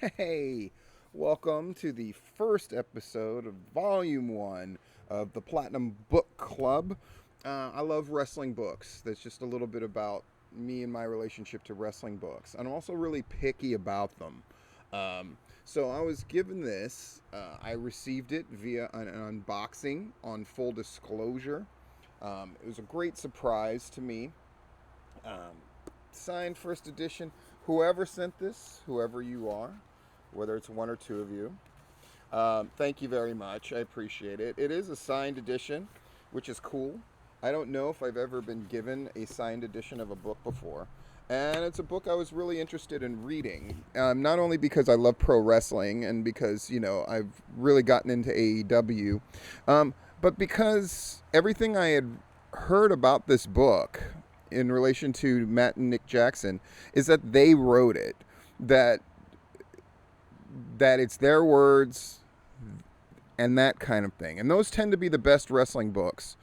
Hey, welcome to the first episode of Volume 1 of the Platinum Book Club. I love wrestling books. That's just a little bit about me and my relationship to wrestling books. I'm also really picky about them. So I was given this. I received it via an unboxing on full disclosure. It was a great surprise to me. Um, Signed first edition. Whoever sent this, whoever you are, whether it's one or two of you, thank you very much. I appreciate it. It is a signed edition, which is cool. I don't know if I've ever been given a signed edition of a book before. And it's a book I was really interested in reading, not only because I love pro wrestling and because, I've really gotten into AEW, but because everything I had heard about this book in relation to Matt and Nick Jackson is that they wrote it, that it's their words and that kind of thing. And those tend to be the best wrestling books.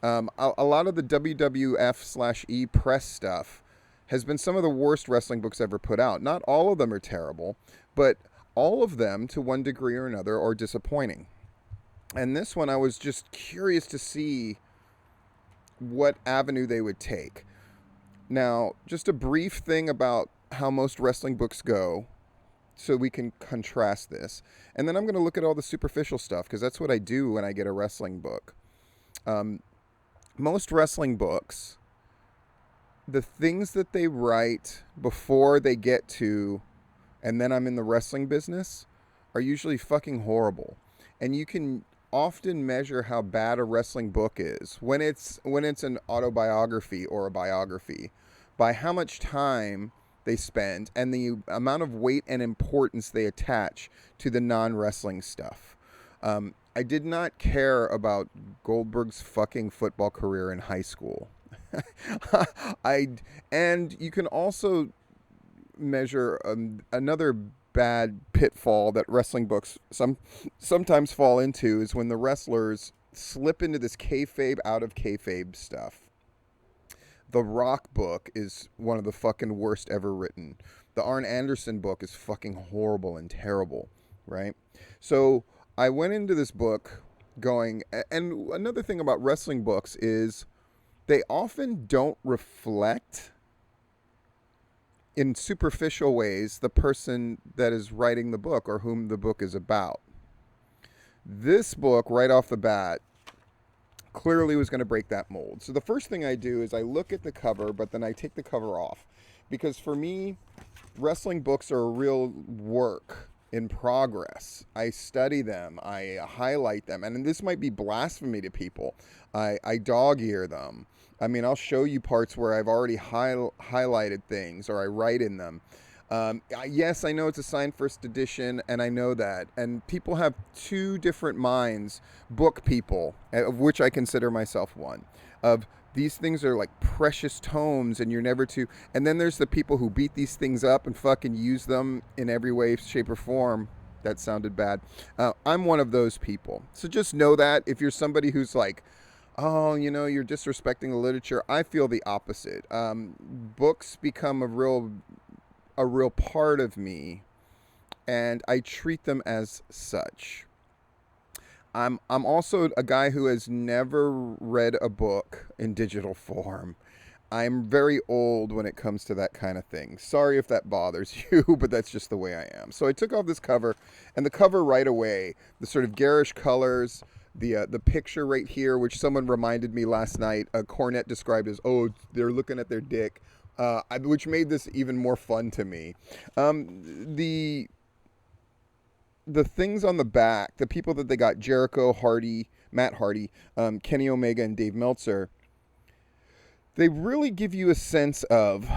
A lot of the WWF/E press stuff has been some of the worst wrestling books ever put out. Not all of them are terrible, but all of them, to one degree or another, are disappointing. And this one, I was just curious to see what avenue they would take. Now, just a brief thing about how most wrestling books go, so we can contrast this. And then I'm going to look at all the superficial stuff, because that's what I do when I get a wrestling book. Most wrestling books, the things that they write before they get to, and then I'm in the wrestling business, are usually fucking horrible. And you can often measure how bad a wrestling book is when it's an autobiography or a biography by how much time they spend and the amount of weight and importance they attach to the non-wrestling stuff. I did not care about Goldberg's fucking football career in high school. And you can also measure another bad pitfall that wrestling books sometimes fall into is when the wrestlers slip into this kayfabe out of kayfabe stuff. The Rock book is one of the fucking worst ever written. The Arn Anderson book is fucking horrible and terrible, right? So I went into this book going, and another thing about wrestling books is they often don't reflect in superficial ways the person that is writing the book or whom the book is about. This book, right off the bat, clearly was going to break that mold. So the first thing I do is I look at the cover, but then I take the cover off. Because for me, wrestling books are a real work in progress. I study them, I highlight them, and this might be blasphemy to people. I dog ear them. I mean, I'll show you parts where I've already highlighted things or I write in them. Yes, I know it's a signed first edition, and I know that. And people have two different minds, book people, of which I consider myself one, of these things are like precious tomes and you're never to... And then there's the people who beat these things up and fucking use them in every way, shape, or form. That sounded bad. I'm one of those people. So just know that if you're somebody who's like, oh, you're disrespecting the literature, I feel the opposite. Books become a real part of me, and I treat them as such. I'm also a guy who has never read a book in digital form. I'm very old when it comes to that kind of thing. Sorry if that bothers you, but that's just the way I am. So I took off this cover, and the cover right away, the sort of garish colors, the picture right here, which someone reminded me last night, Cornette described as, oh, they're looking at their dick, which made this even more fun to me. The things on the back, the people that they got, Jericho, Hardy, Matt Hardy, Kenny Omega, and Dave Meltzer, they really give you a sense of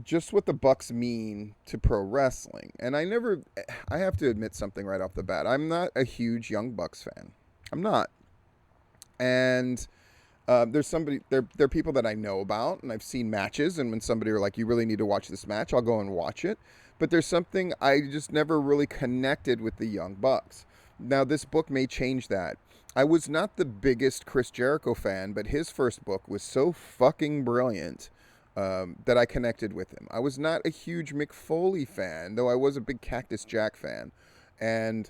just what the Bucks mean to pro wrestling. And I have to admit something right off the bat. I'm not a huge Young Bucks fan. I'm not. And there are people that I know about, and I've seen matches, and when somebody are like, you really need to watch this match, I'll go and watch it. But there's something I just never really connected with the Young Bucks. Now, this book may change that. I was not the biggest Chris Jericho fan, but his first book was so fucking brilliant. that I connected with him. I was not a huge Mick Foley fan, though I was a big Cactus Jack fan. And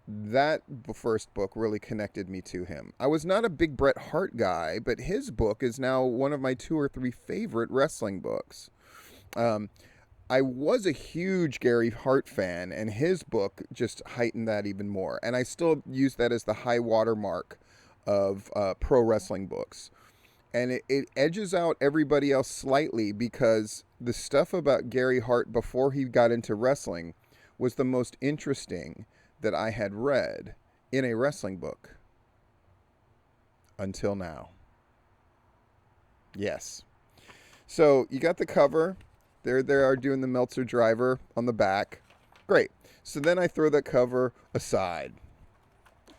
that first book really connected me to him. I was not a big Bret Hart guy, but his book is now one of my 2 or 3 favorite wrestling books. I was a huge Gary Hart fan, and his book just heightened that even more. And I still use that as the high watermark of pro wrestling books. And it edges out everybody else slightly because the stuff about Gary Hart before he got into wrestling was the most interesting that I had read in a wrestling book until now. Yes. So you got the cover. There they are doing the Meltzer driver on the back. Great. So then I throw that cover aside.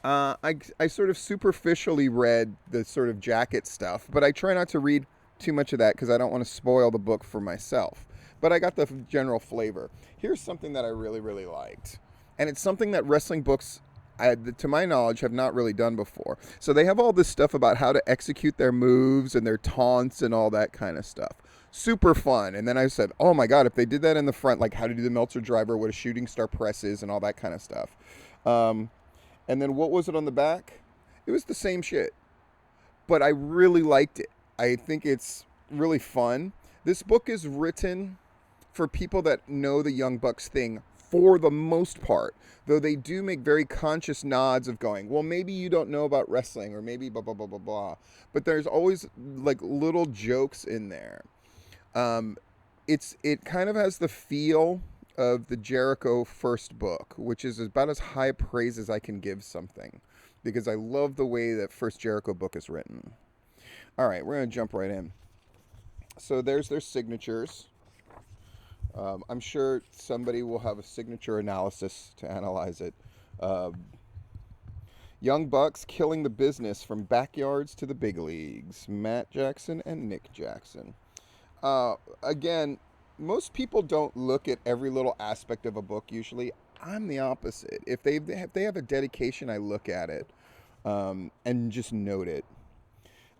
I sort of superficially read the sort of jacket stuff, but I try not to read too much of that because I don't want to spoil the book for myself. But I got the general flavor. Here's something that I really, really liked. And it's something that wrestling books, to my knowledge, have not really done before. So they have all this stuff about how to execute their moves and their taunts and all that kind of stuff. Super fun. And then I said, oh my God, if they did that in the front, like how to do the Meltzer driver, what a shooting star press is and all that kind of stuff. And then what was it on the back? It was the same shit. But I really liked it. I think it's really fun. This book is written for people that know the Young Bucks thing for the most part. Though they do make very conscious nods of going, well, maybe you don't know about wrestling or maybe blah, blah, blah, blah, blah. But there's always like little jokes in there. It kind of has the feel of the Jericho first book, which is about as high praise as I can give something, because I love the way that first Jericho book is written. All right, we're going to jump right in. So there's their signatures. I'm sure somebody will have a signature analysis to analyze it. Young Bucks killing the business from backyards to the big leagues. Matt Jackson and Nick Jackson. Again, most people don't look at every little aspect of a book usually. I'm the opposite. If they have a dedication, I look at it and just note it.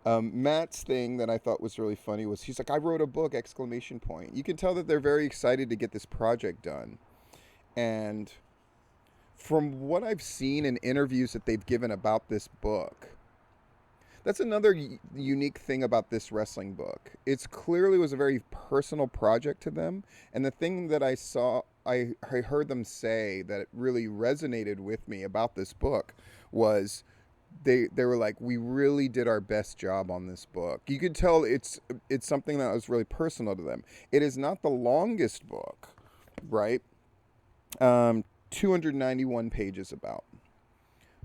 Matt's thing that I thought was really funny was he's like, I wrote a book, exclamation point. You can tell that they're very excited to get this project done. And from what I've seen in interviews that they've given about this book, that's another unique thing about this wrestling book. It's clearly was a very personal project to them. And the thing that I heard them say that really resonated with me about this book was they were like, we really did our best job on this book. You could tell it's something that was really personal to them. It is not the longest book, right? 291 pages about.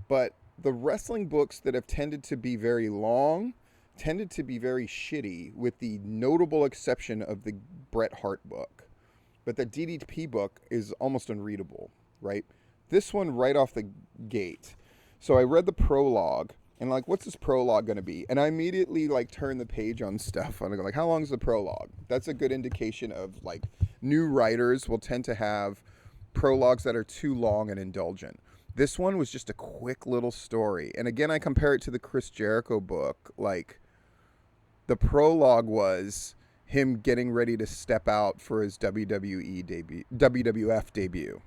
But the wrestling books that have tended to be very long tended to be very shitty, with the notable exception of the Bret Hart book. But the DDP book is almost unreadable, right? This one right off the gate. So I read the prologue and like, what's this prologue going to be? And I immediately like turn the page on stuff and I go like, how long is the prologue? That's a good indication of like new writers will tend to have prologues that are too long and indulgent. This one was just a quick little story. And again, I compare it to the Chris Jericho book. Like, the prologue was him getting ready to step out for his WWF debut.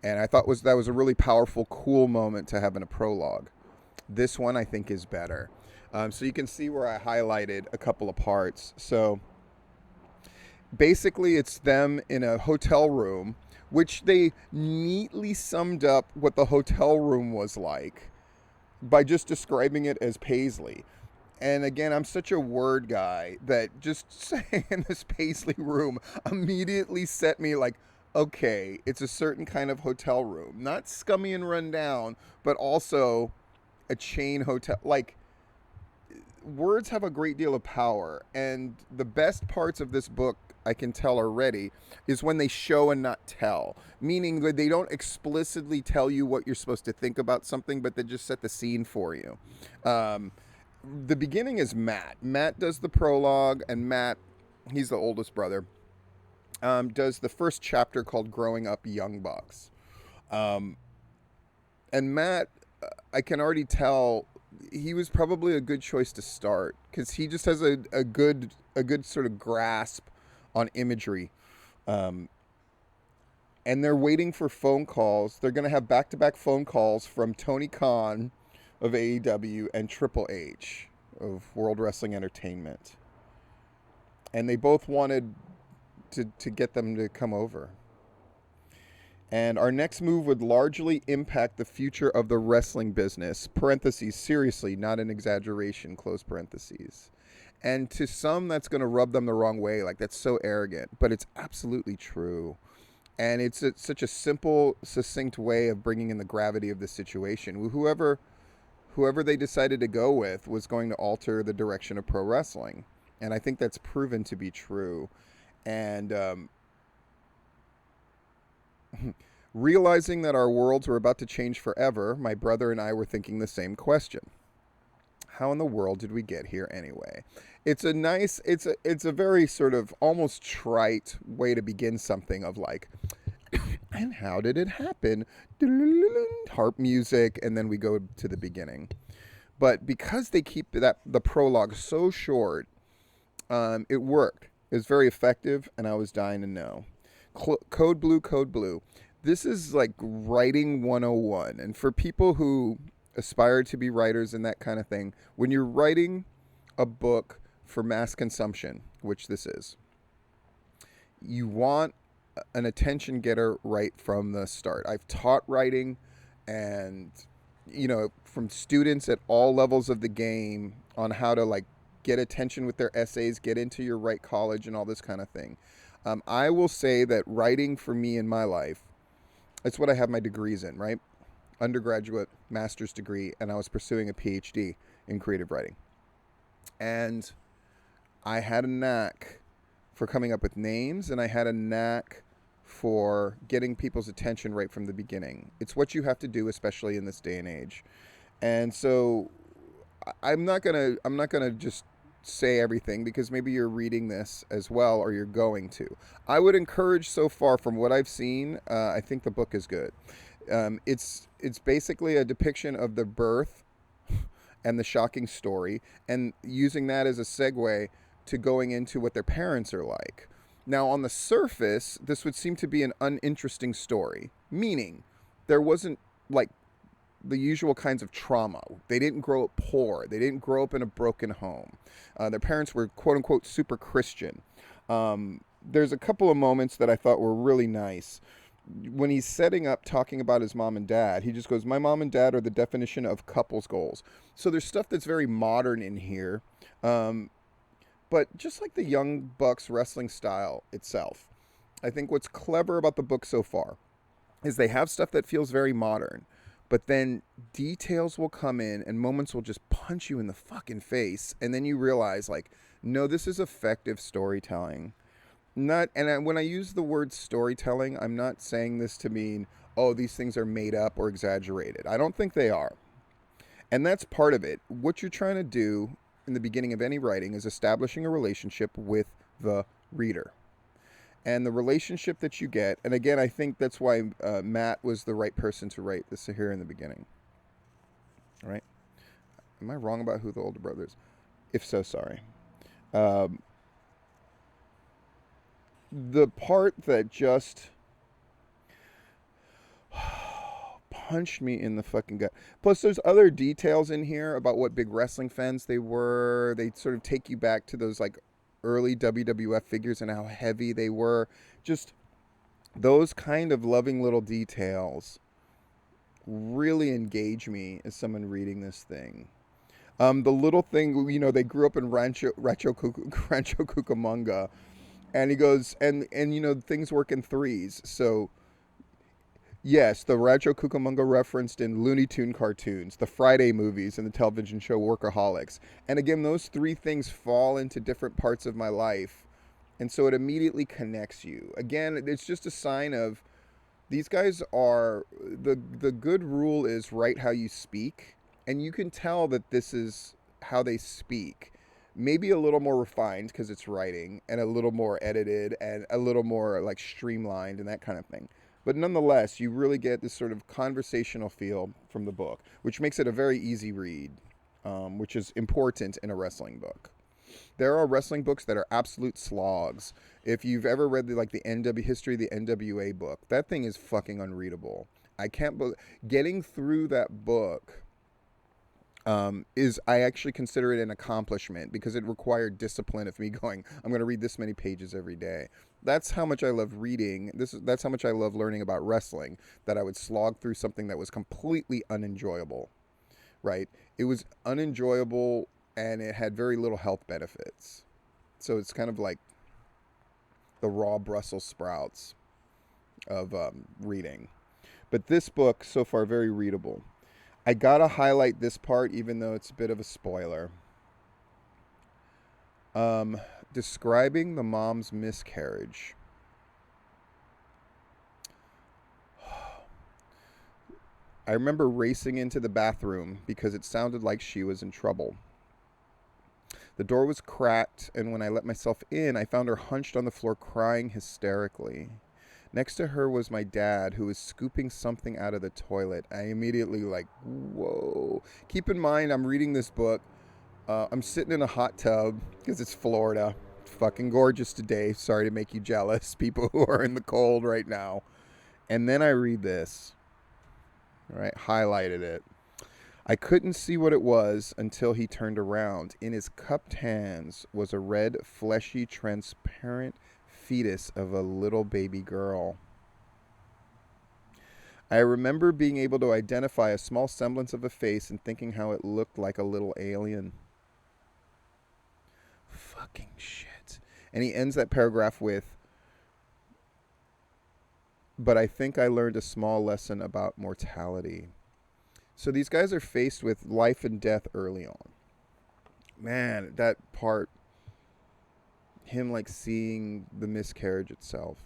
And I thought that was a really powerful, cool moment to have in a prologue. This one, I think, is better. So you can see where I highlighted a couple of parts. So basically, it's them in a hotel room, which they neatly summed up what the hotel room was like by just describing it as Paisley. And again, I'm such a word guy that just saying this Paisley room immediately set me like, okay, it's a certain kind of hotel room. Not scummy and run down, but also a chain hotel. Like, words have a great deal of power. And the best parts of this book, I can tell already, is when they show and not tell. Meaning that they don't explicitly tell you what you're supposed to think about something, but they just set the scene for you. The beginning is Matt. Matt does the prologue, and Matt, he's the oldest brother, does the first chapter called Growing Up Young Bucks. And Matt, I can already tell he was probably a good choice to start because he just has a good sort of grasp on imagery. Um, and they're waiting for phone calls. They're going to have back to back phone calls from Tony Khan of AEW and Triple H of World Wrestling Entertainment. And they both wanted to get them to come over. And our next move would largely impact the future of the wrestling business. Parentheses, seriously, not an exaggeration, close parentheses. And to some, that's going to rub them the wrong way. Like, that's so arrogant. But it's absolutely true. And it's such a simple, succinct way of bringing in the gravity of the situation. Whoever they decided to go with was going to alter the direction of pro wrestling. And I think that's proven to be true. And realizing that our worlds were about to change forever, my brother and I were thinking the same question. How in the world did we get here anyway? It's a very sort of almost trite way to begin something of like, and how did it happen? Harp music, and then we go to the beginning. But because they keep the prologue so short, it worked. It was very effective, and I was dying to know. Code Blue, Code Blue. This is like writing 101. And for people who aspire to be writers and that kind of thing, when you're writing a book for mass consumption, which this is, you want an attention getter right from the start. I've taught writing and, from students at all levels of the game on how to like get attention with their essays, get into your right college and all this kind of thing. I will say that writing for me in my life, it's what I have my degrees in, right? Undergraduate, master's degree, and I was pursuing a PhD in creative writing. And I had a knack for coming up with names, and I had a knack for getting people's attention right from the beginning. It's what you have to do, especially in this day and age. And so I'm not gonna just say everything because maybe you're reading this as well or you're going to. I would encourage, so far from what I've seen, I think the book is good. It's basically a depiction of the birth and the shocking story, and using that as a segue to going into what their parents are like. Now, on the surface, this would seem to be an uninteresting story, meaning there wasn't like the usual kinds of trauma. They didn't grow up poor. They didn't grow up in a broken home. Their parents were quote unquote super Christian. There's a couple of moments that I thought were really nice. When he's setting up talking about his mom and dad, he just goes, my mom and dad are the definition of couples goals. So there's stuff that's very modern in here. But just like the Young Bucks wrestling style itself, I think what's clever about the book so far is they have stuff that feels very modern, but then details will come in and moments will just punch you in the fucking face. And then you realize, like, no, this is effective storytelling. When I use the word storytelling, I'm not saying this to mean, oh, these things are made up or exaggerated. I don't think they are. And that's part of it. What you're trying to do in the beginning of any writing is establishing a relationship with the reader. And the relationship that you get, and again, I think that's why Matt was the right person to write this here in the beginning. All right? Am I wrong about who the older brother is? If so, sorry. The part that just punched me in the fucking gut. Plus, there's other details in here about what big wrestling fans they were. They sort of take you back to those like early WWF figures and how heavy they were. Just those kind of loving little details really engage me as someone reading this thing. The little thing, they grew up in Rancho Cucamonga, and he goes, and things work in threes. So yes, the Rancho Cucamonga referenced in Looney Tune cartoons, the Friday movies, and the television show Workaholics. And again, those three things fall into different parts of my life. And so it immediately connects you. Again, it's just a sign of these guys are, the good rule is write how you speak. And you can tell that this is how they speak. Maybe a little more refined because it's writing, and a little more edited, and a little more like streamlined and that kind of thing. But nonetheless, you really get this sort of conversational feel from the book, which makes it a very easy read. which is important in a wrestling book. There are wrestling books that are absolute slogs. If you've ever read the history of the NWA book, that thing is fucking unreadable. I can't believe getting through that book is I actually consider it an accomplishment because it required discipline of me going, I'm going to read this many pages every day. That's how much I love reading. That's how much I love learning about wrestling, that I would slog through something that was completely unenjoyable, right? It was unenjoyable and it had very little health benefits. So it's kind of like the raw Brussels sprouts of reading. But this book, so far, very readable. I gotta highlight this part, even though it's a bit of a spoiler. Describing the mom's miscarriage. I remember racing into the bathroom because it sounded like she was in trouble. The door was cracked, and when I let myself in, I found her hunched on the floor crying hysterically. Next to her was my dad, who was scooping something out of the toilet. I immediately whoa. Keep in mind, I'm reading this book. I'm sitting in a hot tub because it's Florida. It's fucking gorgeous today. Sorry to make you jealous, people who are in the cold right now. And then I read this. All right, highlighted it. I couldn't see what it was until he turned around. In his cupped hands was a red, fleshy, transparent fetus of a little baby girl. I remember being able to identify a small semblance of a face and thinking how it looked like a little alien. Fucking shit. And he ends that paragraph with, but I think I learned a small lesson about mortality. So these guys are faced with life and death early on. Man, that part, him seeing the miscarriage itself,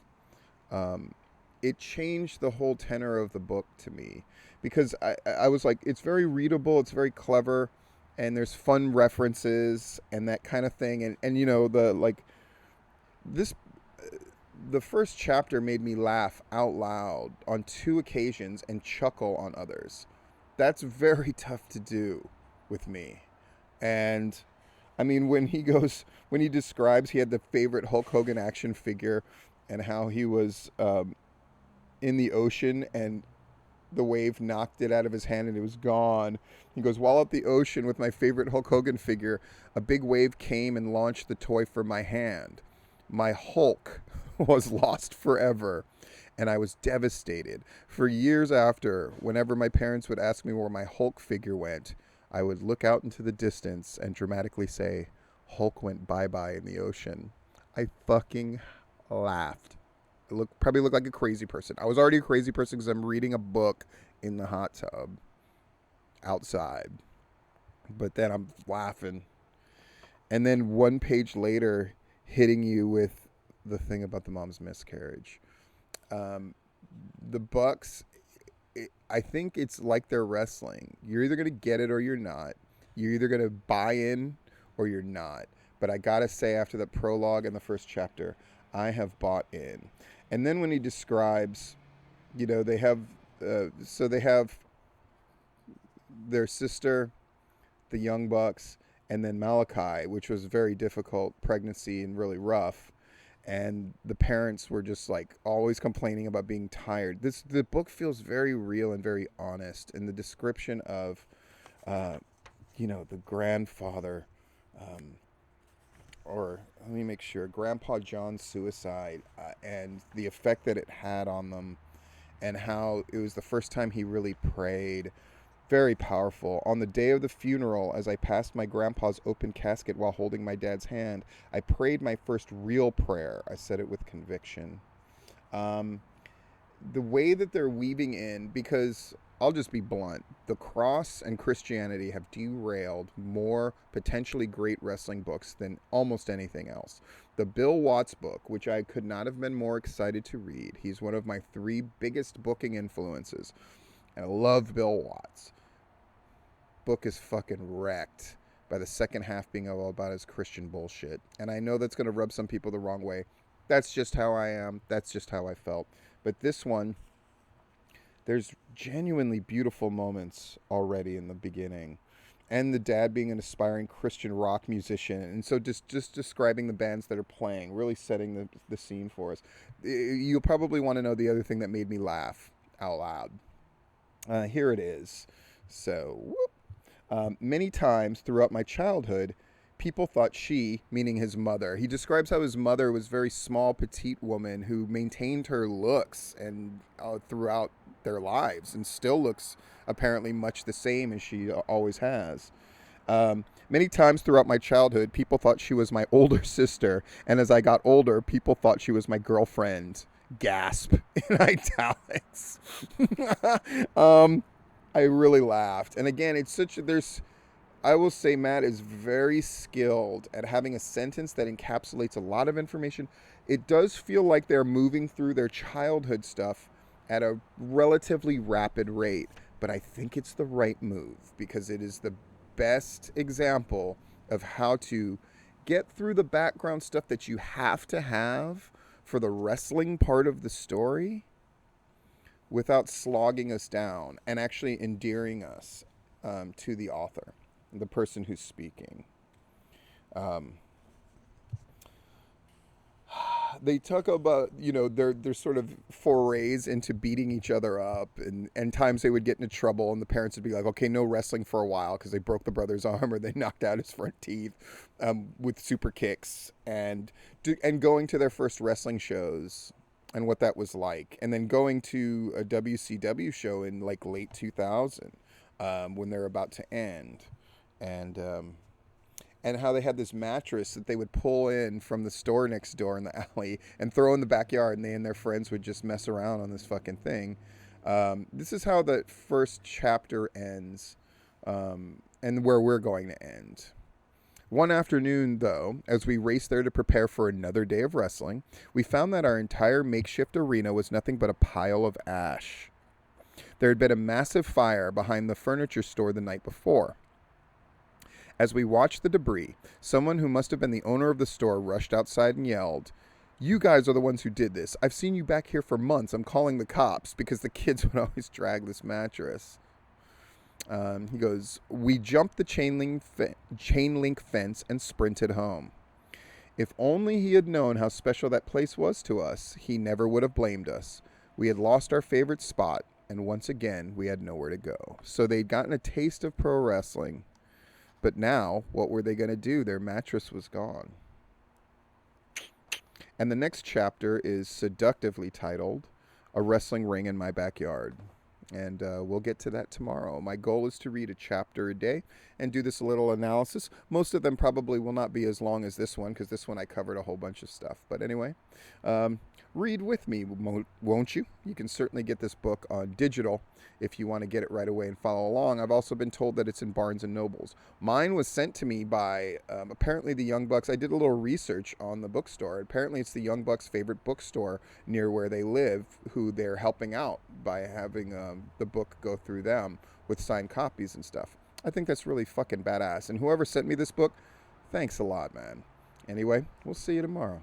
it changed the whole tenor of the book to me, because I was like, it's very readable, it's very clever, and there's fun references and that kind of thing, and you know, the first chapter made me laugh out loud on 2 occasions and chuckle on others. That's very tough to do with me. And I mean, when he describes he had the favorite Hulk Hogan action figure and how he was in the ocean and the wave knocked it out of his hand and it was gone. He goes, while at the ocean with my favorite Hulk Hogan figure, a big wave came and launched the toy from my hand. My Hulk was lost forever. And I was devastated. For years after, whenever my parents would ask me where my Hulk figure went, I would look out into the distance and dramatically say, Hulk went bye-bye in the ocean. I fucking laughed. I probably looked like a crazy person. I was already a crazy person because I'm reading a book in the hot tub outside. But then I'm laughing. And then 1 page later, hitting you with the thing about the mom's miscarriage. The Bucks, I think it's like they're wrestling. You're either going to get it or you're not. You're either going to buy in or you're not. But I got to say, after the prologue and the first chapter, I have bought in. And then when he describes, you know, they have their sister, the Young Bucks, and then Malachi, which was a very difficult pregnancy and really rough. And the parents were just always complaining about being tired. The book feels very real and very honest. And the description of, the grandfather, or let me make sure, Grandpa John's suicide, and the effect that it had on them, and how it was the first time he really prayed. Very powerful. On the day of the funeral, as I passed my grandpa's open casket while holding my dad's hand, I prayed my first real prayer. I said it with conviction. The way that they're weaving in, because I'll just be blunt, the cross and Christianity have derailed more potentially great wrestling books than almost anything else. The Bill Watts book, which I could not have been more excited to read. He's one of my 3 biggest booking influences. And I love Bill Watts. Book is fucking wrecked by the second half being all about his Christian bullshit. And I know that's going to rub some people the wrong way. That's just how I am. That's just how I felt. But this one, there's genuinely beautiful moments already in the beginning. and the dad being an aspiring Christian rock musician. And so just describing the bands that are playing, really setting the scene for us. You'll probably want to know the other thing that made me laugh out loud. Here it is. So, whoop. Many times throughout my childhood, people thought she, meaning his mother, he describes how his mother was a very small, petite woman who maintained her looks and throughout their lives and still looks apparently much the same as she always has. Many times throughout my childhood, people thought she was my older sister, and as I got older, people thought she was my girlfriend. Gasp in italics. I really laughed, and again, it's such there's. I will say Matt is very skilled at having a sentence that encapsulates a lot of information. It does feel like they're moving through their childhood stuff at a relatively rapid rate, but I think it's the right move because it is the best example of how to get through the background stuff that you have to have for the wrestling part of the story without slogging us down and actually endearing us to the author, the person who's speaking. They talk about, their sort of forays into beating each other up, and times they would get into trouble, and the parents would be like, okay, no wrestling for a while because they broke the brother's arm or they knocked out his front teeth with super kicks, and going to their first wrestling shows and what that was like, and then going to a WCW show in like late 2000 when they're about to end, and how they had this mattress that they would pull in from the store next door in the alley and throw in the backyard, and they and their friends would just mess around on this fucking thing. This is how the first chapter ends, and where we're going to end. One afternoon, though, as we raced there to prepare for another day of wrestling, we found that our entire makeshift arena was nothing but a pile of ash. There had been a massive fire behind the furniture store the night before. As we watched the debris, someone who must have been the owner of the store rushed outside and yelled, "You guys are the ones who did this. I've seen you back here for months. I'm calling the cops," because the kids would always drag this mattress. He goes, "We jumped the chain link fence and sprinted home. If only he had known how special that place was to us, he never would have blamed us. We had lost our favorite spot, and once again, we had nowhere to go." So they'd gotten a taste of pro wrestling. But now, what were they going to do? Their mattress was gone. And the next chapter is seductively titled, "A Wrestling Ring in My Backyard." And we'll get to that tomorrow. My goal is to read a chapter a day and do this little analysis. Most of them probably will not be as long as this one, because this one I covered a whole bunch of stuff. But anyway, read with me, won't you? You can certainly get this book on digital if you want to get it right away and follow along. I've also been told that it's in Barnes & Nobles. Mine was sent to me by, apparently, the Young Bucks. I did a little research on the bookstore. Apparently, it's the Young Bucks' favorite bookstore near where they live, who they're helping out by having the book go through them with signed copies and stuff. I think that's really fucking badass. And whoever sent me this book, thanks a lot, man. Anyway, we'll see you tomorrow.